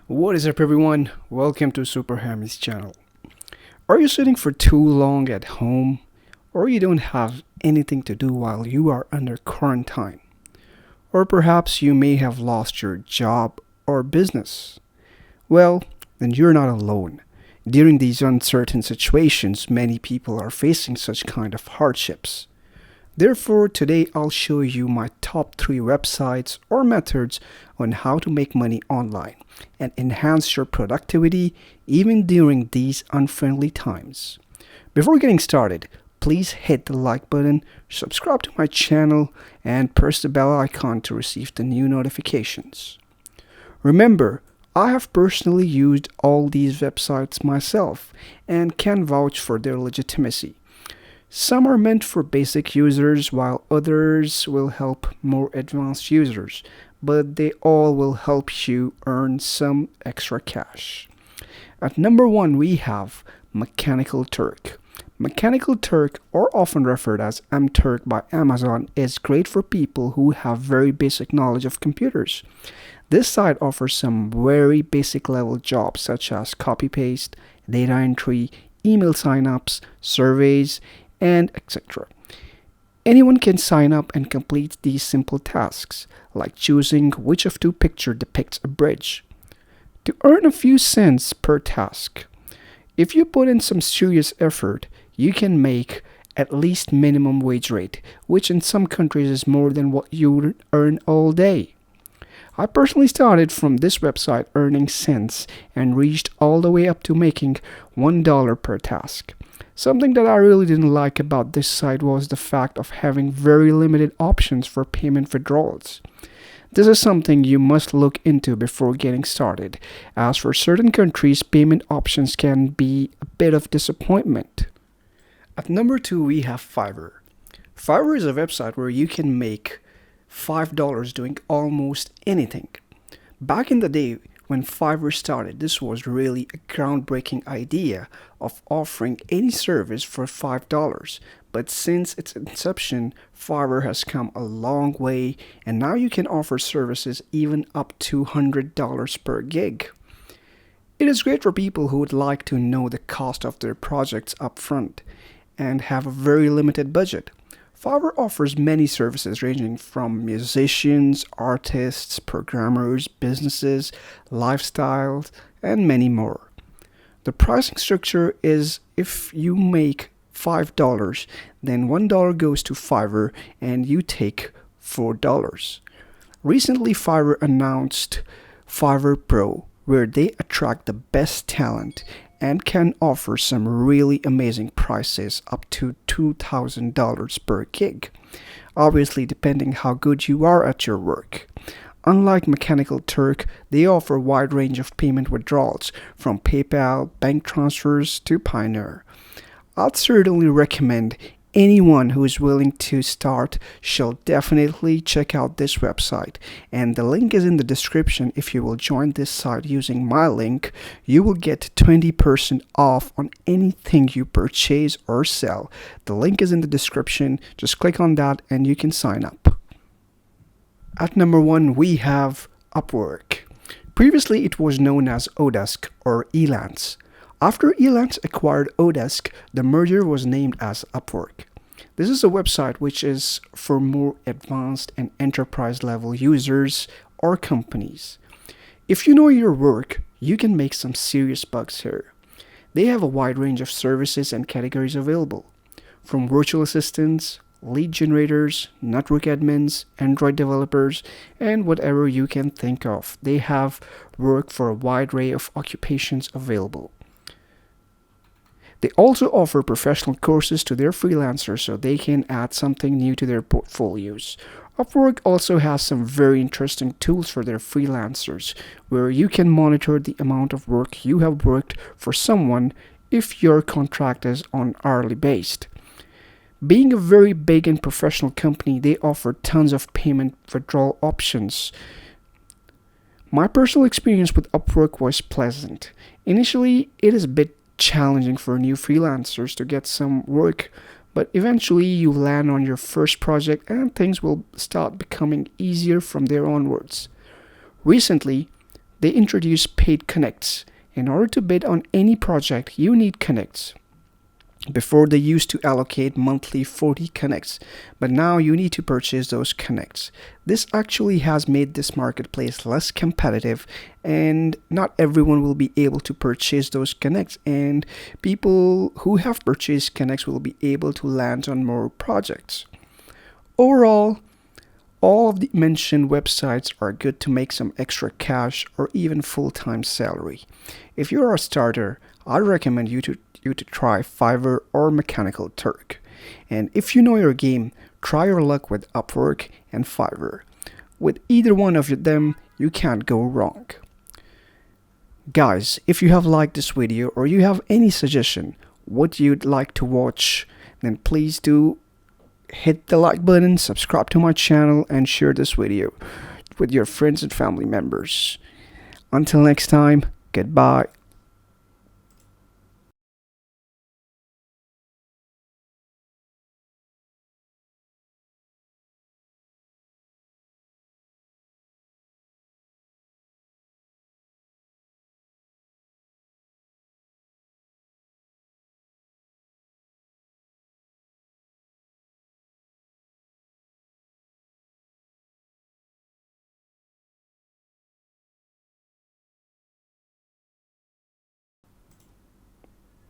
What is up, everyone? Welcome to Super Hammy's channel. Are you sitting for too long at home, or you don't have anything to do while you are under quarantine? Or perhaps you may have lost your job or business? Well, then you're not alone. During these uncertain situations, many people are facing such kind of hardships. Therefore, today I'll show you my top 3 websites or methods on how to make money online and enhance your productivity even during these unfriendly times. Before getting started, please hit the like button, subscribe to my channel, and press the bell icon to receive the new notifications. Remember, I have personally used all these websites myself and can vouch for their legitimacy. Some are meant for basic users while others will help more advanced users, but they all will help you earn some extra cash. At number 1 we have Mechanical Turk. Mechanical Turk, or often referred as MTurk by Amazon, is great for people who have very basic knowledge of computers. This site offers some very basic level jobs such as copy-paste, data entry, email sign-ups, surveys, and etc. Anyone can sign up and complete these simple tasks, like choosing which of 2 pictures depicts a bridge, to earn a few cents per task. If you put in some serious effort, you can make at least minimum wage rate, which in some countries is more than what you would earn all day. I personally started from this website earning cents and reached all the way up to making $1 per task. Something that I really didn't like about this site was the fact of having very limited options for payment withdrawals. This is something you must look into before getting started, as for certain countries, payment options can be a bit of disappointment. At number 2 we have Fiverr. Fiverr is a website where you can make $5 doing almost anything. Back in the day, when Fiverr started, this was really a groundbreaking idea of offering any service for $5. But since its inception, Fiverr has come a long way, and now you can offer services even up to $100 per gig. It is great for people who would like to know the cost of their projects upfront and have a very limited budget. Fiverr offers many services ranging from musicians, artists, programmers, businesses, lifestyles, and many more. The pricing structure is if you make $5, then $1 goes to Fiverr and you take $4. Recently, Fiverr announced Fiverr Pro, where they attract the best talent and can offer some really amazing prices up to $2,000 per gig, obviously depending how good you are at your work. Unlike Mechanical Turk, they offer a wide range of payment withdrawals, from PayPal, bank transfers to Payoneer. I'd certainly recommend anyone who is willing to start should definitely check out this website, and the link is in the description. If you will join this site using my link, you will get 20% off on anything you purchase or sell. The link is in the description. Just click on that and you can sign up. At number 1 we have Upwork. Previously it was known as Odesk or Elance. After Elance acquired Odesk, the merger was named as Upwork. This is a website which is for more advanced and enterprise level users or companies. If you know your work, you can make some serious bucks here. They have a wide range of services and categories available, from virtual assistants, lead generators, network admins, Android developers, and whatever you can think of. They have work for a wide array of occupations available. They also offer professional courses to their freelancers so they can add something new to their portfolios. Upwork also has some very interesting tools for their freelancers, where you can monitor the amount of work you have worked for someone if your contract is on hourly based. Being a very big and professional company, they offer tons of payment withdrawal options. My personal experience with Upwork was pleasant. Initially, it is a bit challenging for new freelancers to get some work, but eventually you land on your first project and things will start becoming easier from there onwards. Recently, they introduced paid connects. In order to bid on any project, you need connects. Before, they used to allocate monthly 40 connects, but now you need to purchase those connects. This actually has made this marketplace less competitive, and not everyone will be able to purchase those connects, and people who have purchased connects will be able to land on more projects. Overall, all of the mentioned websites are good to make some extra cash or even full-time salary. If you're a starter, I recommend you to try Fiverr or Mechanical Turk. And if you know your game, try your luck with Upwork and Fiverr. With either one of them, you can't go wrong. Guys, if you have liked this video or you have any suggestion what you'd like to watch, then please do hit the like button, subscribe to my channel, and share this video with your friends and family members. Until next time, goodbye.